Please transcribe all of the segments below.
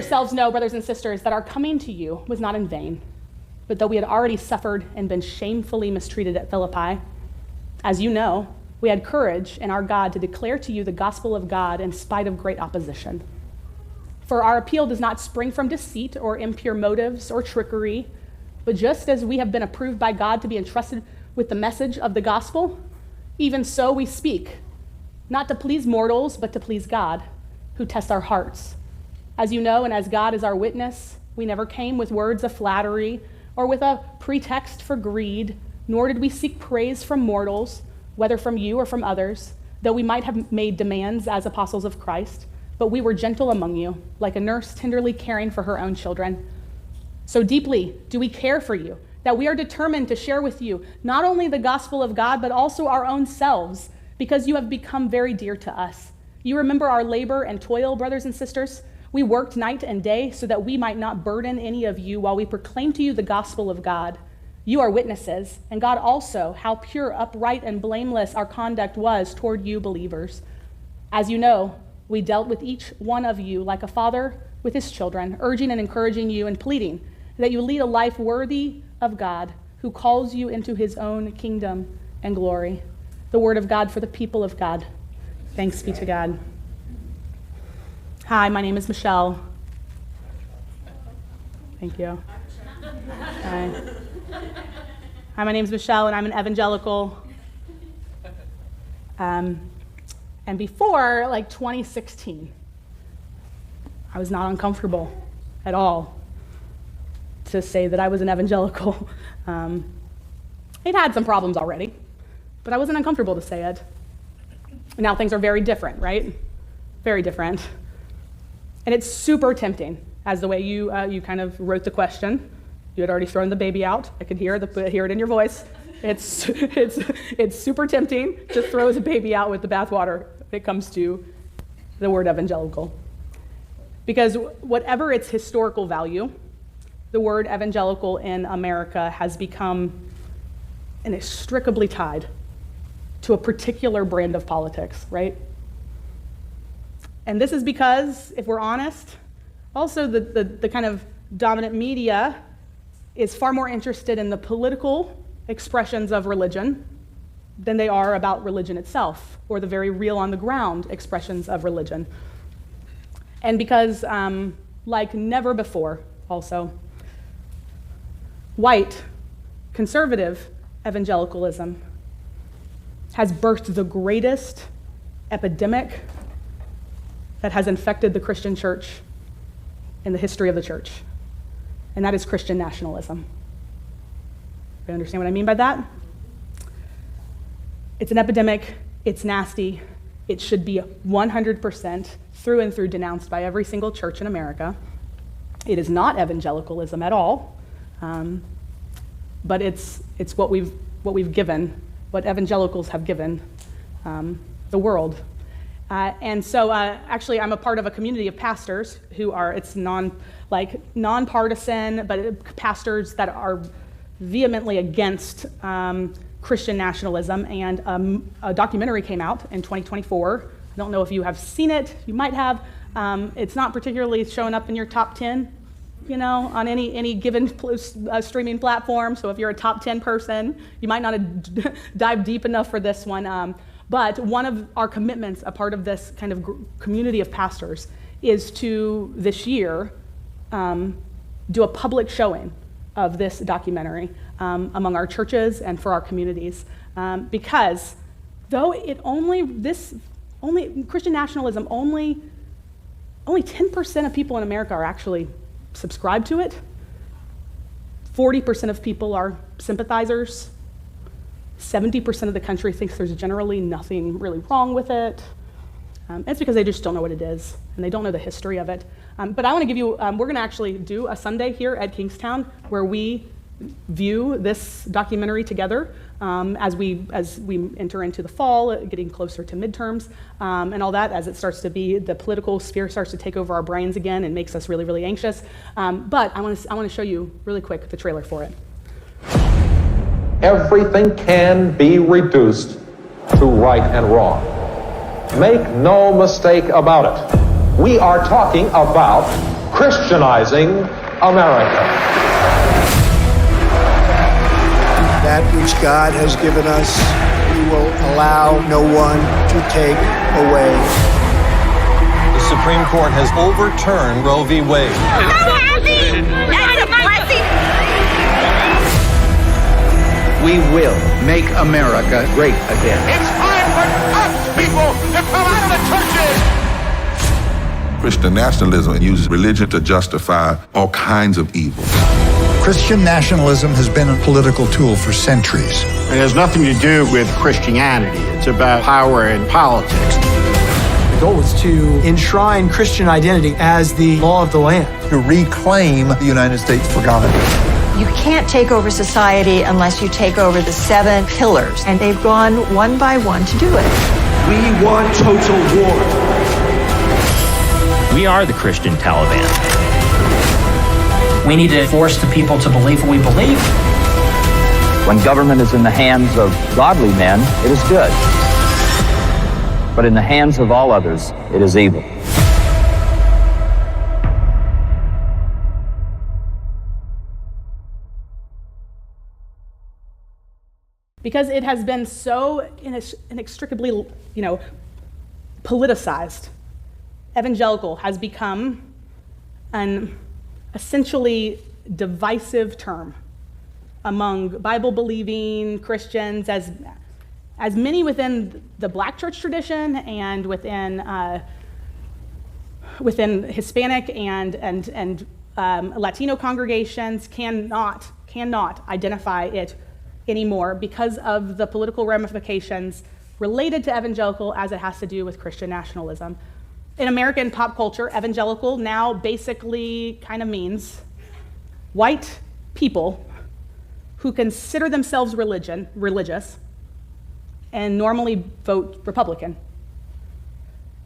yourselves know, brothers and sisters, that our coming to you was not in vain, but though we had already suffered and been shamefully mistreated at Philippi, as you know, we had courage in our God to declare to you the gospel of God in spite of great opposition. For our appeal does not spring from deceit or impure motives or trickery, but just as we have been approved by God to be entrusted with the message of the gospel, even so we speak, not to please mortals, but to please God, who tests our hearts. As you know, and as God is our witness, we never came with words of flattery or with a pretext for greed, nor did we seek praise from mortals, whether from you or from others, though we might have made demands as apostles of Christ, but we were gentle among you, like a nurse tenderly caring for her own children. So deeply do we care for you, that we are determined to share with you not only the gospel of God, but also our own selves, because you have become very dear to us. You remember our labor and toil, brothers and sisters? We worked night and day so that we might not burden any of you while we proclaim to you the gospel of God. You are witnesses, and God also, how pure, upright, and blameless our conduct was toward you believers. As you know, we dealt with each one of you like a father with his children, urging and encouraging you and pleading that you lead a life worthy of God, who calls you into his own kingdom and glory. The word of God for the people of God. Thanks be to God. Hi, my name is Michelle. Thank you. Hi. Hi, my name is Michelle, and I'm an evangelical. And before, 2016, I was not uncomfortable at all to say that I was an evangelical. It had some problems already, but I wasn't uncomfortable to say it. Now things are very different, right? Very different. And it's super tempting, as the way you kind of wrote the question. You had already thrown the baby out. I could hear it in your voice. It's super tempting to throw the baby out with the bathwater when it comes to the word evangelical. Because whatever its historical value, the word evangelical in America has become inextricably tied to a particular brand of politics, right? And this is because, if we're honest, also the kind of dominant media is far more interested in the political expressions of religion than they are about religion itself, or the very real on-the-ground expressions of religion. And because, like never before, also, white, conservative evangelicalism has birthed the greatest epidemic that has infected the Christian church in the history of the church, and that is Christian nationalism. You understand what I mean by that? It's an epidemic, it's nasty, it should be 100% through and through denounced by every single church in America. It is not evangelicalism at all, but it's what we've given, what evangelicals have given the world. And so actually I'm a part of a community of pastors who are, it's nonpartisan, but pastors that are vehemently against Christian nationalism. And a documentary came out in 2024. I don't know if you have seen it. You might have. It's not particularly showing up in your top 10, on any given streaming platform. So if you're a top 10 person, you might not dive deep enough for this one. But one of our commitments, a part of this kind of community of pastors, is to, this year, do a public showing of this documentary among our churches and for our communities. Because though Christian nationalism, only 10% of people in America are actually subscribed to it. 40% of people are sympathizers. 70% of the country thinks there's generally nothing really wrong with it. It's because they just don't know what it is, and they don't know the history of it. But I want to give you, we're going to actually do a Sunday here at Kingstowne where we view this documentary together as we enter into the fall, getting closer to midterms, and all that, as it starts to be, the political sphere starts to take over our brains again and makes us really, really anxious. But I want to show you really quick the trailer for it. Everything can be reduced to right and wrong. Make no mistake about it. We are talking about Christianizing America. That which God has given us, He will allow no one to take away. The Supreme Court has overturned Roe v. Wade. So happy! That's a blessing! We will make America great again. It's time for us people to come out of the churches! Christian nationalism uses religion to justify all kinds of evils. Christian nationalism has been a political tool for centuries. It has nothing to do with Christianity. It's about power and politics. The goal is to enshrine Christian identity as the law of the land. To reclaim the United States for God. You can't take over society unless you take over the 7 pillars, and they've gone one by one to do it. We want total war. We are the Christian Taliban. We need to force the people to believe what we believe. When government is in the hands of godly men, it is good. But in the hands of all others, it is evil. Because it has been so inextricably, politicized, evangelical has become an essentially divisive term among Bible-believing Christians, as many within the Black church tradition and within Hispanic and Latino congregations cannot identify it anymore because of the political ramifications related to evangelical as it has to do with Christian nationalism. In American pop culture, evangelical now basically kind of means white people who consider themselves religious and normally vote Republican.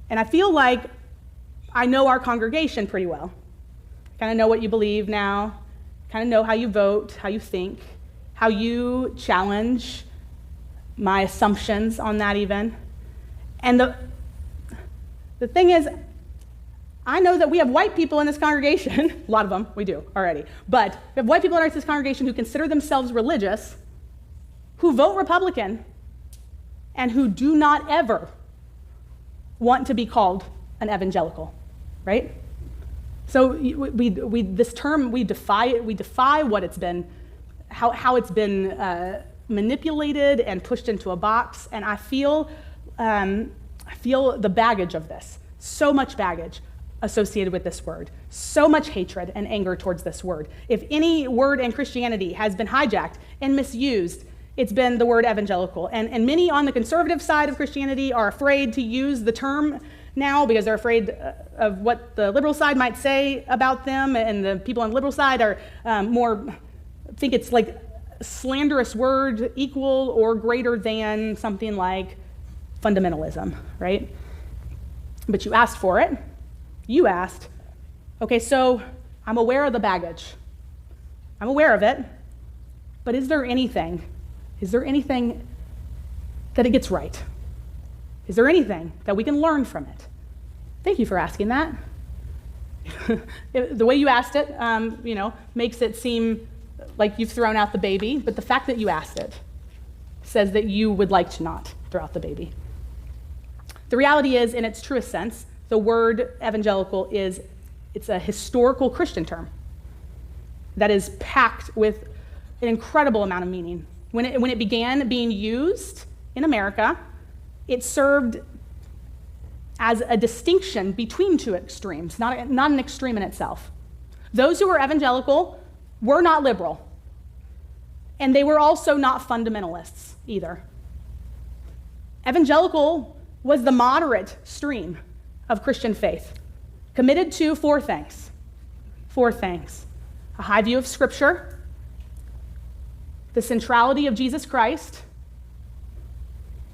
And I feel like I know our congregation pretty well. I kind of know what you believe now, kind of know how you vote, how you think, how you challenge my assumptions on that even. And the thing is, I know that we have white people in this congregation, a lot of them, we do already, but we have white people in this congregation who consider themselves religious, who vote Republican, and who do not ever want to be called an evangelical, right? So this term, we defy what it's been, how it's been manipulated and pushed into a box, and I feel the baggage of this, so much baggage associated with this word, so much hatred and anger towards this word. If any word in Christianity has been hijacked and misused, it's been the word evangelical. And many on the conservative side of Christianity are afraid to use the term now because they're afraid of what the liberal side might say about them, and the people on the liberal side are think it's like a slanderous word equal or greater than something like fundamentalism, right? But you asked for it. You asked, okay, so I'm aware of the baggage. I'm aware of it, but is there anything that it gets right? Is there anything that we can learn from it? Thank you for asking that. The way you asked it, makes it seem like you've thrown out the baby, but the fact that you asked it says that you would like to not throw out the baby. The reality is, in its truest sense, the word evangelical it's a historical Christian term that is packed with an incredible amount of meaning. When it began being used in America, it served as a distinction between two extremes, not an extreme in itself. Those who were evangelical were not liberal, and they were also not fundamentalists either. Evangelical was the moderate stream of Christian faith, committed to four things. A high view of Scripture, the centrality of Jesus Christ,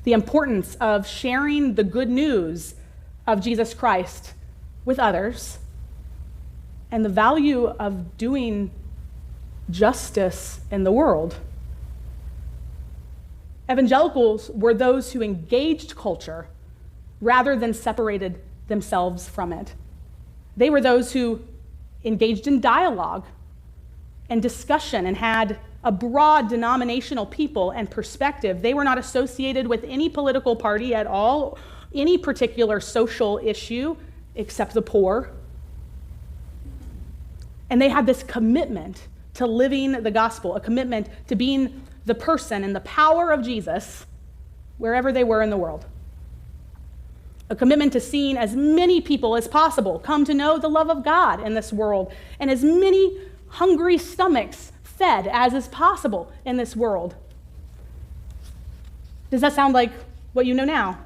the importance of sharing the good news of Jesus Christ with others, and the value of doing justice in the world. Evangelicals were those who engaged culture rather than separated themselves from it. They were those who engaged in dialogue and discussion and had a broad denominational people and perspective. They were not associated with any political party at all, any particular social issue except the poor. And they had this commitment to living the gospel, a commitment to being the person and the power of Jesus wherever they were in the world. A commitment to seeing as many people as possible come to know the love of God in this world, and as many hungry stomachs fed as is possible in this world. Does that sound like what you know now?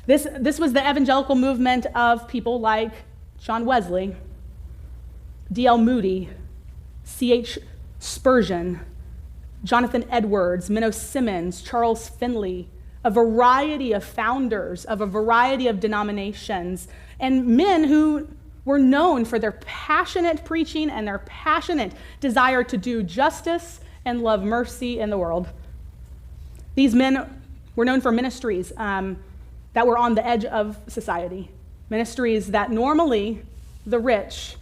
This was the evangelical movement of people like John Wesley, D.L. Moody, C.H. Spurgeon, Jonathan Edwards, Menno Simmons, Charles Finley, a variety of founders of a variety of denominations, and men who were known for their passionate preaching and their passionate desire to do justice and love mercy in the world. These men were known for ministries that were on the edge of society, ministries that normally the rich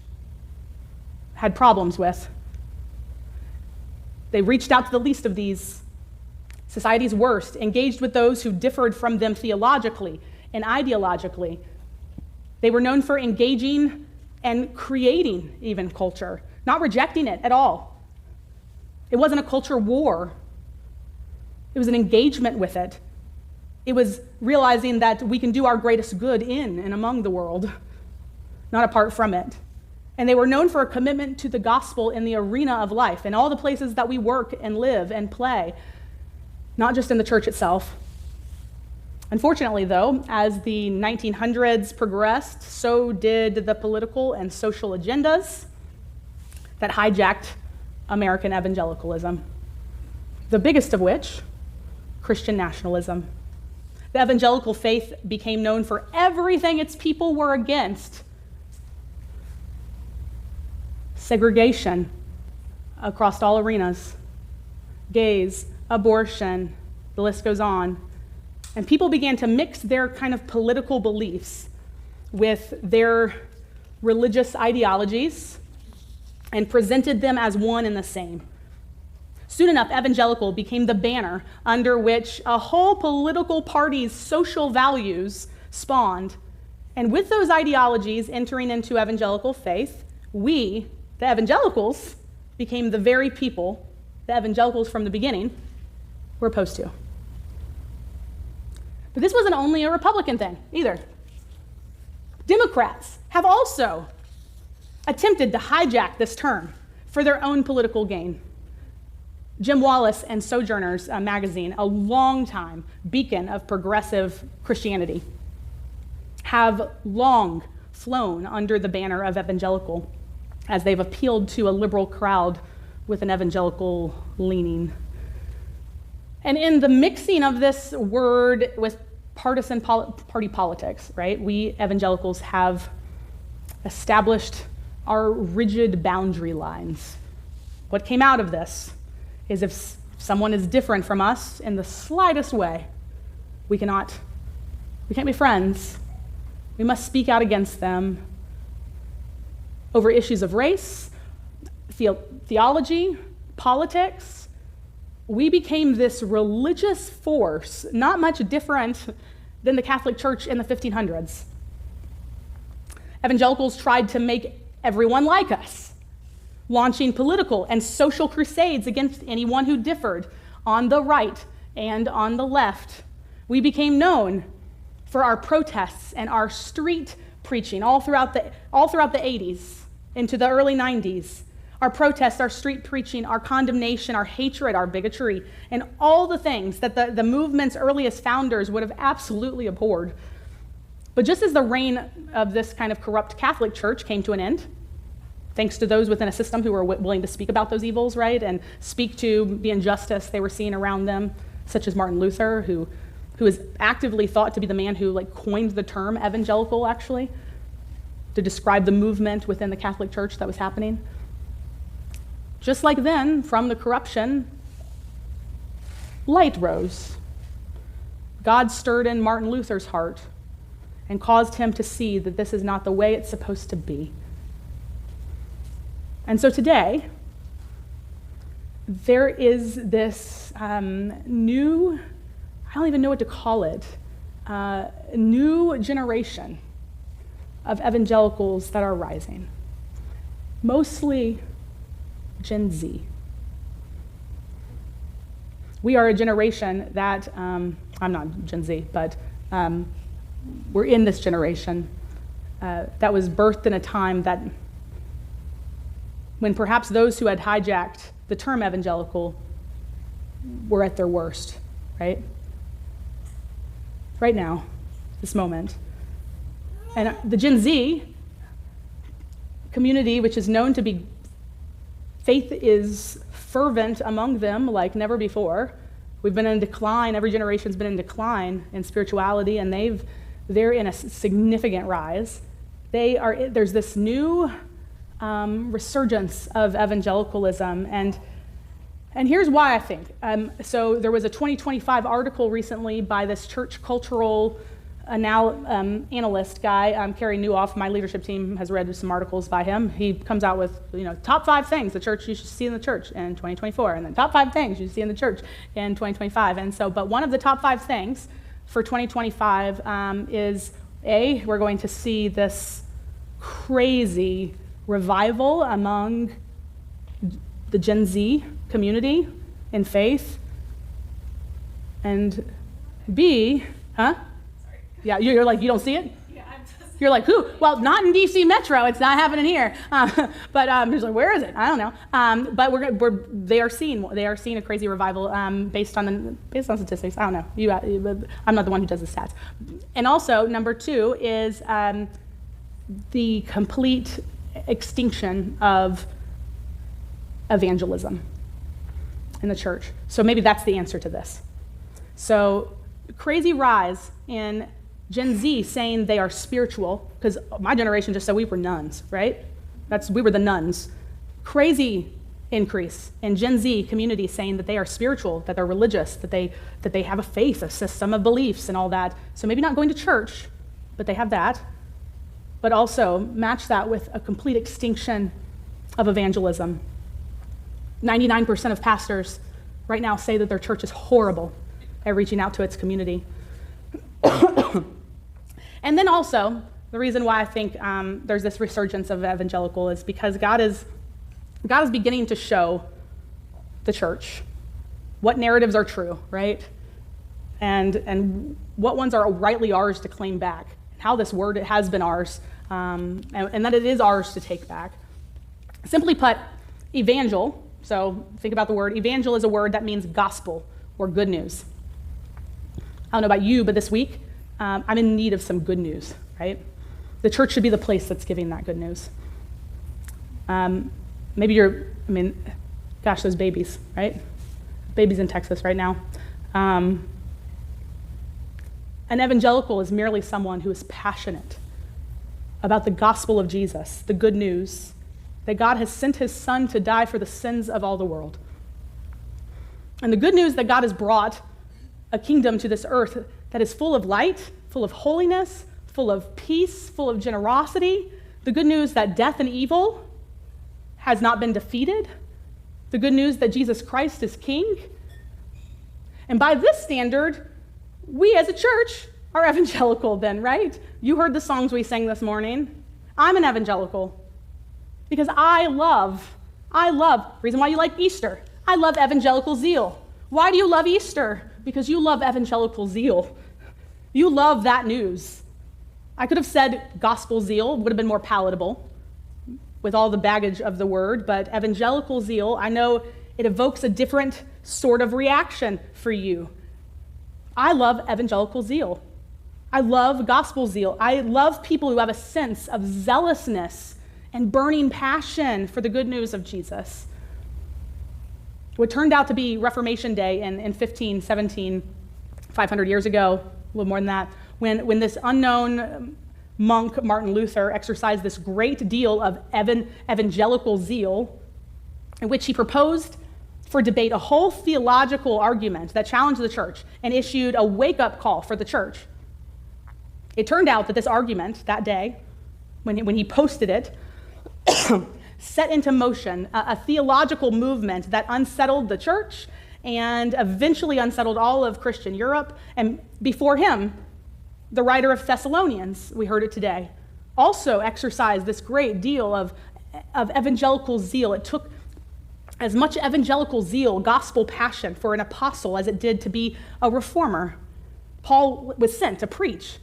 had problems with. They reached out to the least of these, society's worst, engaged with those who differed from them theologically and ideologically. They were known for engaging and creating even culture, not rejecting it at all. It wasn't a culture war. It was an engagement with it. It was realizing that we can do our greatest good in and among the world, not apart from it. And they were known for a commitment to the gospel in the arena of life, in all the places that we work and live and play, not just in the church itself. Unfortunately, though, as the 1900s progressed, so did the political and social agendas that hijacked American evangelicalism. The biggest of which, Christian nationalism. The evangelical faith became known for everything its people were against. Segregation across all arenas, gays, abortion, the list goes on. And people began to mix their kind of political beliefs with their religious ideologies and presented them as one and the same. Soon enough, evangelical became the banner under which a whole political party's social values spawned. And with those ideologies entering into evangelical faith, we, the evangelicals, became the very people the evangelicals from the beginning were opposed to. But this wasn't only a Republican thing either. Democrats have also attempted to hijack this term for their own political gain. Jim Wallace and Sojourners magazine, a longtime beacon of progressive Christianity, have long flown under the banner of evangelical as they've appealed to a liberal crowd with an evangelical leaning. And in the mixing of this word with partisan party politics, right, we evangelicals have established our rigid boundary lines. What came out of this is if someone is different from us in the slightest way, we can't be friends. We must speak out against them over issues of race, theology, politics. We became this religious force, not much different than the Catholic Church in the 1500s. Evangelicals tried to make everyone like us, launching political and social crusades against anyone who differed on the right and on the left. We became known for our protests and our street preaching all throughout the 80s into the early 90s. Our protests, our street preaching, our condemnation, our hatred, our bigotry, and all the things that the movement's earliest founders would have absolutely abhorred. But just as the reign of this kind of corrupt Catholic Church came to an end, thanks to those within a system who were willing to speak about those evils, right, and speak to the injustice they were seeing around them, such as Martin Luther, who is actively thought to be the man who coined the term evangelical, actually, to describe the movement within the Catholic Church that was happening. Just like then, from the corruption, light rose. God stirred in Martin Luther's heart and caused him to see that this is not the way it's supposed to be. And so today, there is this new, I don't even know what to call it, new generation of evangelicals that are rising. Mostly Gen Z. We are a generation that, I'm not Gen Z, but we're in this generation that was birthed in a time that when perhaps those who had hijacked the term evangelical were at their worst, right? Right now, this moment. And the Gen Z community, which is known to be, faith is fervent among them like never before. We've been in decline, every generation's been in decline in spirituality, and they're in a significant rise. There's this new resurgence of evangelicalism, and here's why I think. So there was a 2025 article recently by this church cultural analyst guy, Kerry Newhoff. My leadership team has read some articles by him. He comes out with, top 5 things the church you should see in the church in 2024, and then top 5 things you should see in the church in 2025. And so, but one of the top 5 things for 2025 is we're going to see this crazy revival among the Gen Z community in faith, and B, Yeah, you're like, you don't see it? Yeah, you're like, who? Well, not in DC Metro. It's not happening here. But just like, where is it? I don't know. But they are seeing a crazy revival based on statistics. I don't know. I'm not the one who does the stats. And also, number 2 is the complete extinction of evangelism in the church. So maybe that's the answer to this. So crazy rise in Gen Z saying they are spiritual, because my generation just said we were nuns, right? We were the nuns. Crazy increase in Gen Z community saying that they are spiritual, that they're religious, that they have a faith, a system of beliefs and all that. So maybe not going to church, but they have that. But also match that with a complete extinction of evangelism. 99% of pastors right now say that their church is horrible at reaching out to its community. And then also, the reason why I think there's this resurgence of evangelical is because God is beginning to show the church what narratives are true, right? And what ones are rightly ours to claim back, and how this word has been ours, and that it is ours to take back. Simply put, evangel, so think about the word, evangel is a word that means gospel or good news. I don't know about you, but this week, I'm in need of some good news, right? The church should be the place that's giving that good news. Maybe gosh, those babies, right? Babies in Texas right now. An evangelical is merely someone who is passionate about the gospel of Jesus, the good news that God has sent his son to die for the sins of all the world. And the good news that God has brought a kingdom to this earth that is full of light, full of holiness, full of peace, full of generosity. The good news that death and evil has not been defeated. The good news that Jesus Christ is king. And by this standard, we as a church are evangelical then, right? You heard the songs we sang this morning. I'm an evangelical because I love, reason why you like Easter, I love evangelical zeal. Why do you love Easter? Because you love evangelical zeal. You love that news. I could have said gospel zeal, would have been more palatable with all the baggage of the word, but evangelical zeal, I know it evokes a different sort of reaction for you. I love evangelical zeal. I love gospel zeal. I love people who have a sense of zealousness and burning passion for the good news of Jesus. What turned out to be Reformation Day in 1517, 500 years ago, a little more than that, when this unknown monk, Martin Luther, exercised this great deal of evangelical zeal, in which he proposed for debate a whole theological argument that challenged the church and issued a wake-up call for the church. It turned out that this argument that day, when he posted it, set into motion a theological movement that unsettled the church and eventually unsettled all of Christian Europe. And before him, the writer of Thessalonians, we heard it today, also exercised this great deal of evangelical zeal. It took as much evangelical zeal, gospel passion for an apostle as it did to be a reformer. Paul was sent to preach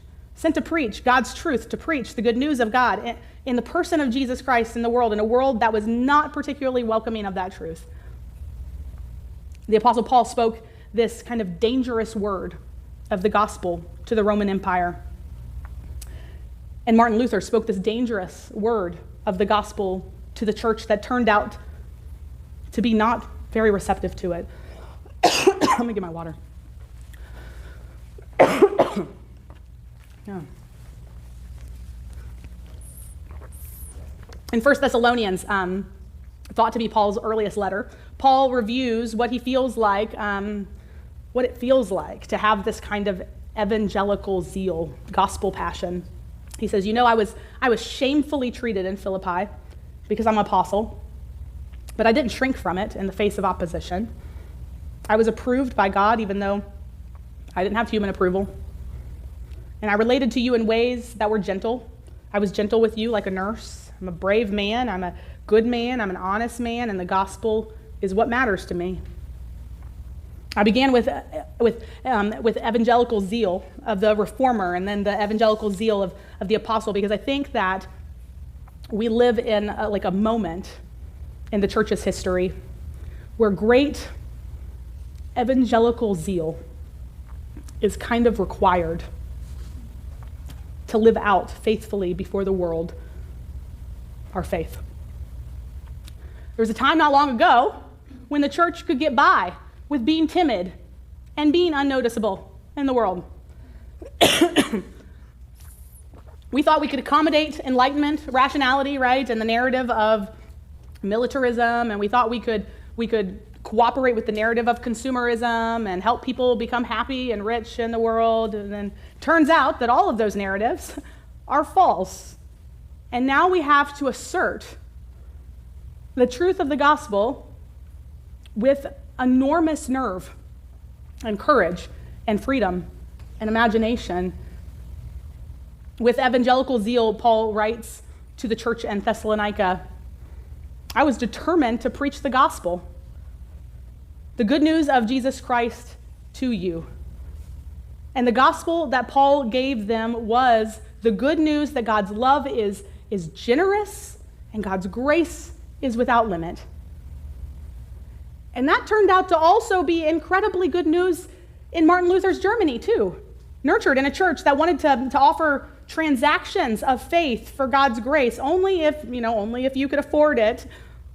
God's truth, to preach the good news of God in the person of Jesus Christ in a world that was not particularly welcoming of that truth. The Apostle Paul spoke this kind of dangerous word of the gospel to the Roman Empire. And Martin Luther spoke this dangerous word of the gospel to the church that turned out to be not very receptive to it. Let me get my water. Yeah. In 1 Thessalonians, thought to be Paul's earliest letter, Paul reviews what he feels like, what it feels like to have this kind of evangelical zeal, gospel passion. He says, I was shamefully treated in Philippi because I'm an apostle, but I didn't shrink from it in the face of opposition. I was approved by God even though I didn't have human approval. And I related to you in ways that were gentle. I was gentle with you like a nurse. I'm a brave man. I'm a good man. I'm an honest man. And the gospel is what matters to me. I began with evangelical zeal of the reformer and then the evangelical zeal of the apostle, because I think that we live in a moment in the church's history where great evangelical zeal is kind of required to live out faithfully before the world our faith. There was a time not long ago when the church could get by with being timid and being unnoticeable in the world. We thought we could accommodate enlightenment, rationality, right, and the narrative of militarism, and we thought we could cooperate with the narrative of consumerism and help people become happy and rich in the world. And then turns out that all of those narratives are false. And now we have to assert the truth of the gospel with enormous nerve and courage and freedom and imagination. With evangelical zeal, Paul writes to the church in Thessalonica, I was determined to preach the gospel, the good news of Jesus Christ to you. And the gospel that Paul gave them was the good news that God's love is generous and God's grace is without limit. And that turned out to also be incredibly good news in Martin Luther's Germany too. Nurtured in a church that wanted to offer transactions of faith for God's grace, only if you could afford it.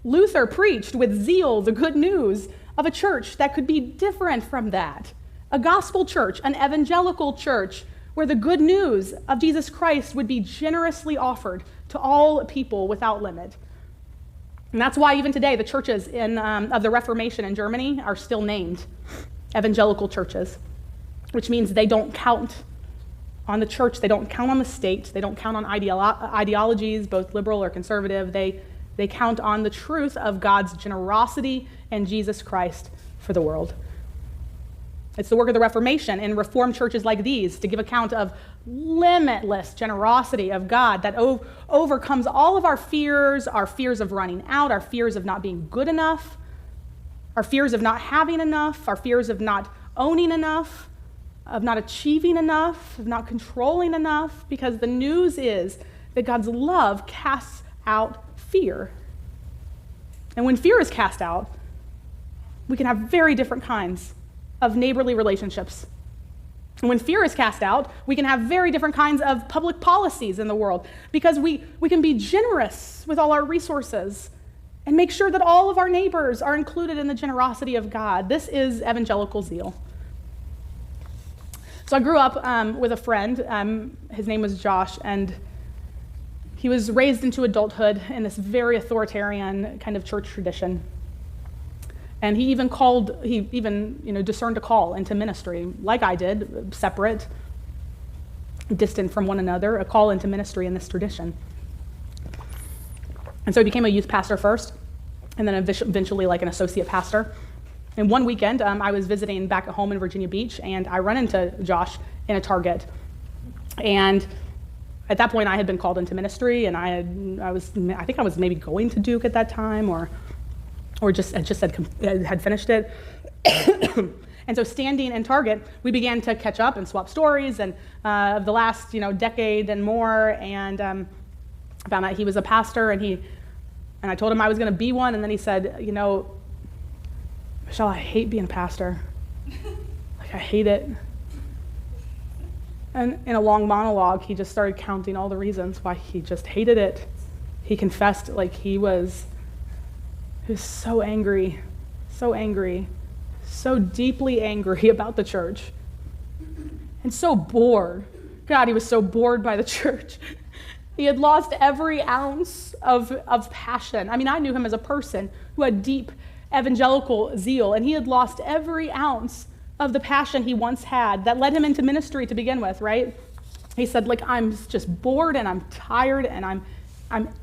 Luther preached with zeal the good news of a church that could be different from that. A gospel church, an evangelical church, where the good news of Jesus Christ would be generously offered to all people without limit. And that's why even today the churches of the Reformation in Germany are still named evangelical churches, which means they don't count on the church, they don't count on the state, they don't count on ideologies, both liberal or conservative. They count on the truth of God's generosity and Jesus Christ for the world. It's the work of the Reformation in Reformed churches like these to give account of limitless generosity of God that overcomes all of our fears of running out, our fears of not being good enough, our fears of not having enough, our fears of not owning enough, of not achieving enough, of not controlling enough, because the news is that God's love casts out fear. And when fear is cast out, we can have very different kinds of neighborly relationships. And when fear is cast out, we can have very different kinds of public policies in the world, because we can be generous with all our resources and make sure that all of our neighbors are included in the generosity of God. This is evangelical zeal. So I grew up with a friend. His name was Josh, and he was raised into adulthood in this very authoritarian kind of church tradition. And he even discerned a call into ministry, like I did, separate, distant from one another, a call into ministry in this tradition. And so he became a youth pastor first, and then eventually like an associate pastor. And one weekend, I was visiting back at home in Virginia Beach, and I run into Josh in a Target. And at that point, I had been called into ministry, and I think I was maybe going to Duke at that time, or just had finished it. And so standing in Target, we began to catch up and swap stories and of the last decade and more, and found out he was a pastor, and I told him I was going to be one, and then he said, Michelle, I hate being a pastor. Like, I hate it. And in a long monologue, he just started counting all the reasons why he just hated it. He confessed like he was so angry, so deeply angry about the church, and so bored. God, he was so bored by the church. He had lost every ounce of passion. I mean, I knew him as a person who had deep evangelical zeal, and he had lost every ounce of the passion he once had that led him into ministry to begin with, right? He said, like, I'm just bored and I'm tired and I'm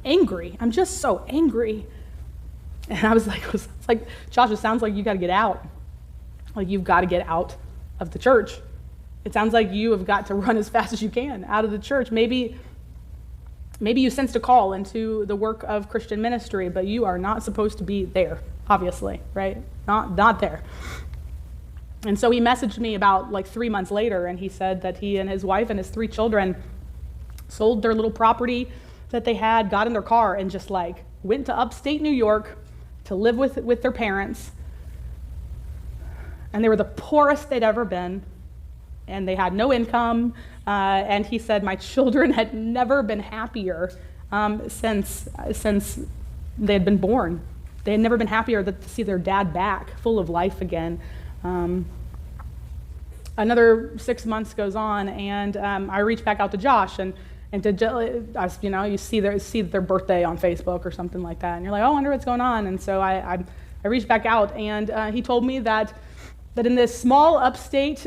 angry. I'm just so angry. And I was like, it's like, Josh, it sounds like you got to get out. Like, you've got to get out of the church. It sounds like you have got to run as fast as you can out of the church. Maybe you sensed a call into the work of Christian ministry, but you are not supposed to be there, obviously, right? Not there. And so he messaged me about like 3 months later, and he said that he and his wife and his 3 children sold their little property that they had, got in their car, and just like went to upstate New York to live with their parents. And they were the poorest they'd ever been, and they had no income. And he said, my children had never been happier since they had been born. They had never been happier to see their dad back, full of life again. Another 6 months goes on, and I reach back out to Josh, and you see their birthday on Facebook or something like that, and you're like, oh, I wonder what's going on. And so I reached back out, and he told me that in this small upstate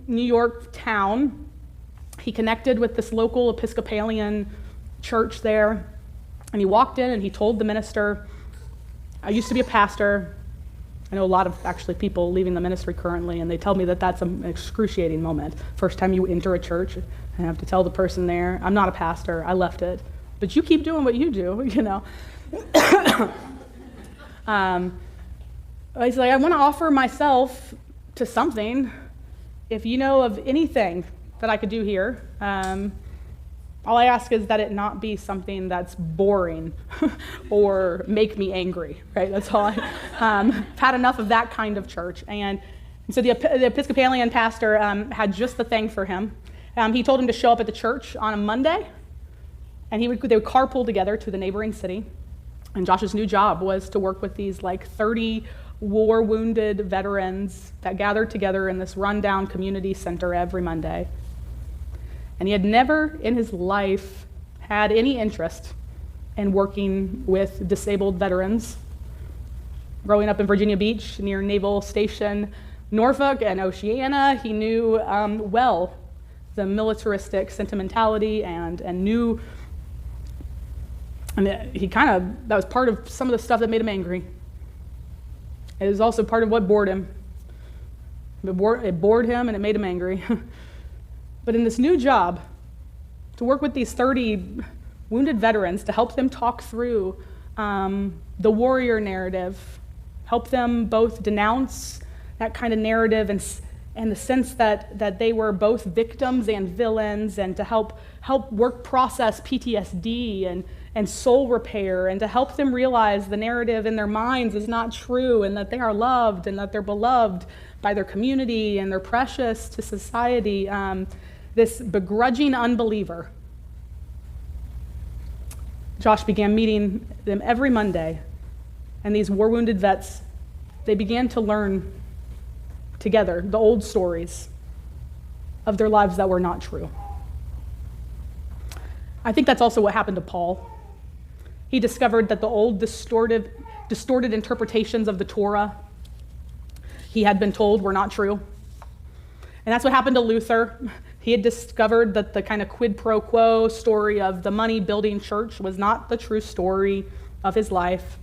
New York town, he connected with this local Episcopalian church there, and he walked in and he told the minister, I used to be a pastor. I know a lot of actually people leaving the ministry currently, and they tell me that that's an excruciating moment. First time you enter a church, I have to tell the person there, I'm not a pastor, I left it, but you keep doing what you do, He's like, I want to offer myself to something. If you know of anything that I could do here, all I ask is that it not be something that's boring or make me angry, right? That's all I've had enough of that kind of church. And so the Episcopalian pastor had just the thing for him. He told him to show up at the church on a Monday, and they would carpool together to the neighboring city. And Josh's new job was to work with these like 30 war-wounded veterans that gathered together in this rundown community center every Monday. And he had never in his life had any interest in working with disabled veterans. Growing up in Virginia Beach near Naval Station Norfolk and Oceana, he knew well the militaristic sentimentality and knew, and that was part of some of the stuff that made him angry. It was also part of what bored him. It bored him and it made him angry. But in this new job, to work with these 30 wounded veterans, to help them talk through the warrior narrative, help them both denounce that kind of narrative and the sense that they were both victims and villains, and to help work process PTSD and soul repair, and to help them realize the narrative in their minds is not true, and that they are loved, and that they're beloved by their community, and they're precious to society. This begrudging unbeliever, Josh began meeting them every Monday, and these war-wounded vets, they began to learn together the old stories of their lives that were not true. I think that's also what happened to Paul. He discovered that the old distorted interpretations of the Torah he had been told were not true. And that's what happened to Luther. He had discovered that the kind of quid pro quo story of the money-building church was not the true story. of his life.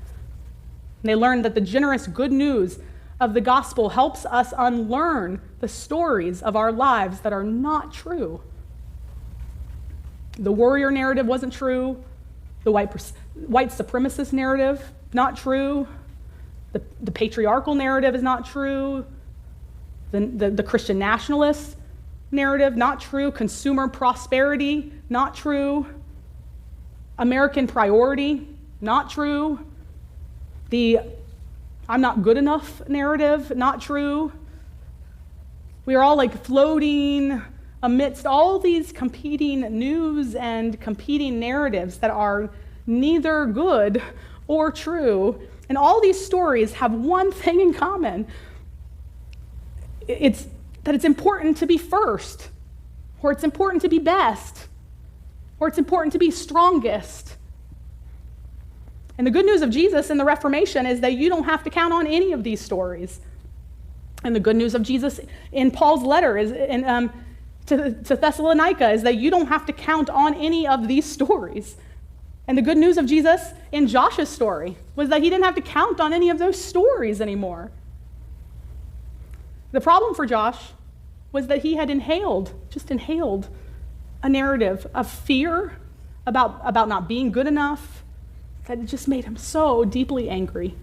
And they learned that the generous good news of the gospel helps us unlearn the stories of our lives that are not true. The warrior narrative wasn't true. The white supremacist narrative, not true. The patriarchal narrative is not true. The Christian nationalist narrative, not true. Consumer prosperity, not true. American priority, not true. The I'm not good enough narrative, not true. We are all like floating amidst all these competing news and competing narratives that are neither good or true. And all these stories have one thing in common. It's that it's important to be first, or it's important to be best, or it's important to be strongest. And the good news of Jesus and the Reformation is that you don't have to count on any of these stories. And the good news of Jesus in Paul's letter is to Thessalonica is that you don't have to count on any of these stories. And the good news of Jesus in Josh's story was that he didn't have to count on any of those stories anymore. The problem for Josh was that he had inhaled a narrative of fear about not being good enough, that it just made him so deeply angry.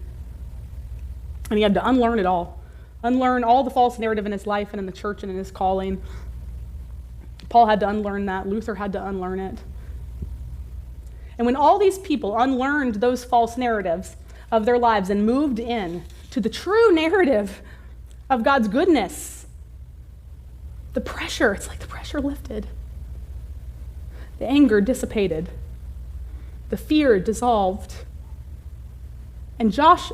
And he had to unlearn it all. Unlearn all the false narrative in his life and in the church and in his calling. Paul had to unlearn that. Luther had to unlearn it. And when all these people unlearned those false narratives of their lives and moved in to the true narrative of God's goodness, the pressure lifted. The anger dissipated. The fear dissolved. And Josh,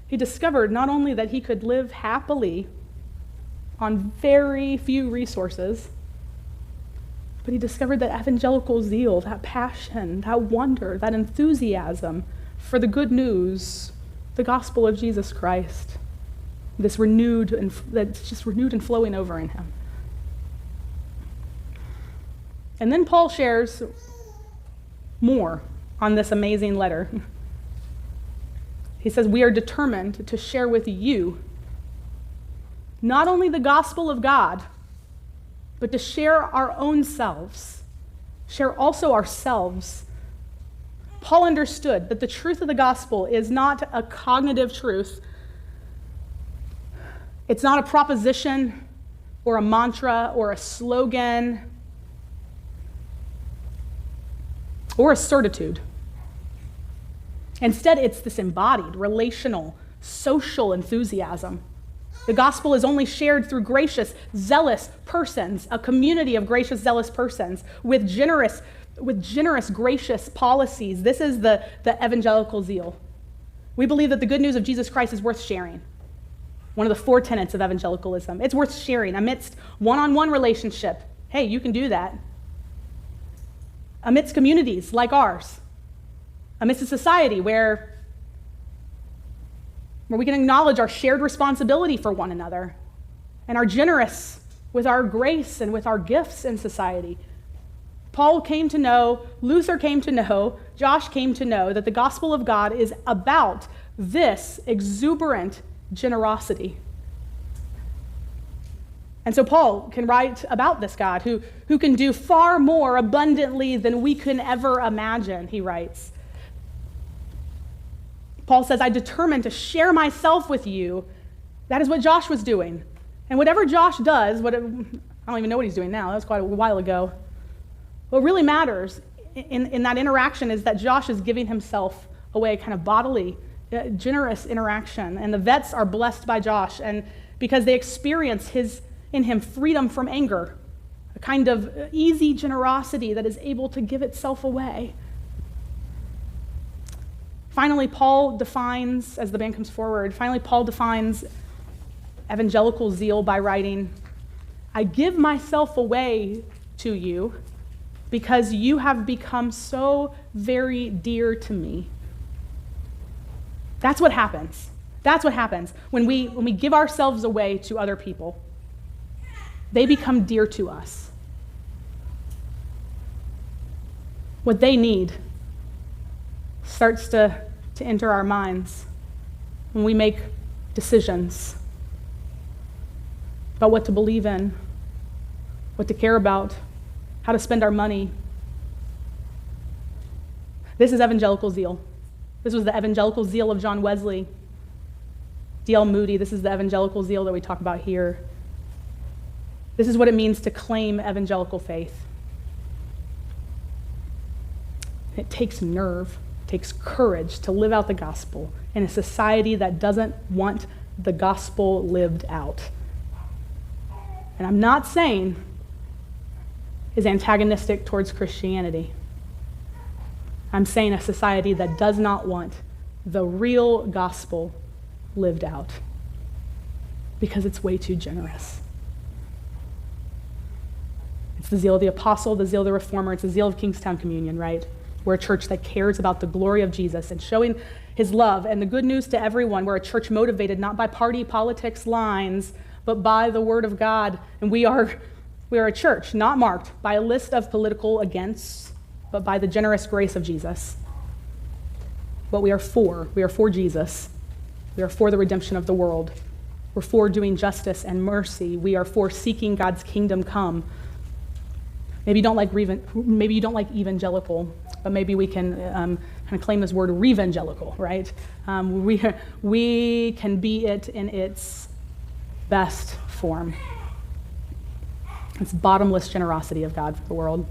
he discovered not only that he could live happily on very few resources, but he discovered that evangelical zeal, that passion, that wonder, that enthusiasm for the good news, the gospel of Jesus Christ, that's just renewed and flowing over in him. And then Paul shares more on this amazing letter. He says, we are determined to share with you not only the gospel of God, but to share our own selves, share also ourselves. Paul understood that the truth of the gospel is not a cognitive truth. It's not a proposition or a mantra or a slogan or a certitude. Instead, it's this embodied, relational, social enthusiasm. The gospel is only shared through gracious, zealous persons, a community of gracious, zealous persons with generous, gracious policies. This is the evangelical zeal. We believe that the good news of Jesus Christ is worth sharing. One of the 4 tenets of evangelicalism. It's worth sharing amidst one-on-one relationship. Hey, you can do that. Amidst communities like ours. Amidst a society where we can acknowledge our shared responsibility for one another and are generous with our grace and with our gifts in society. Paul came to know, Luther came to know, Josh came to know that the gospel of God is about this exuberant generosity. And so Paul can write about this God who can do far more abundantly than we can ever imagine, he writes. Paul says, I determined to share myself with you. That is what Josh was doing. And whatever Josh does, I don't even know what he's doing now. That was quite a while ago. What really matters in that interaction is that Josh is giving himself away, kind of bodily, generous interaction. And the vets are blessed by Josh, and because they experience in him freedom from anger, a kind of easy generosity that is able to give itself away. Finally, Paul defines, as the band comes forward, evangelical zeal by writing, I give myself away to you because you have become so very dear to me. That's what happens. That's what happens when we give ourselves away to other people. They become dear to us. What they need starts to to enter our minds when we make decisions about what to believe in, what to care about, how to spend our money. This is evangelical zeal. This was the evangelical zeal of John Wesley. D.L. Moody, this is the evangelical zeal that we talk about here. This is what it means to claim evangelical faith. It takes nerve, it takes courage to live out the gospel in a society that doesn't want the gospel lived out. And I'm not saying is antagonistic towards Christianity. I'm saying a society that does not want the real gospel lived out because it's way too generous. It's the zeal of the apostle, the zeal of the reformer, it's the zeal of Kingstowne Communion, right? We're a church that cares about the glory of Jesus and showing his love and the good news to everyone. We're a church motivated not by party politics lines, but by the word of God. And we are a church not marked by a list of political against, but by the generous grace of Jesus. What we are for Jesus. We are for the redemption of the world. We're for doing justice and mercy. We are for seeking God's kingdom come. Maybe you don't like evangelical, but maybe we can kind of claim this word revangelical, right? We can be it in its best form. It's bottomless generosity of God for the world.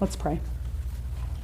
Let's pray.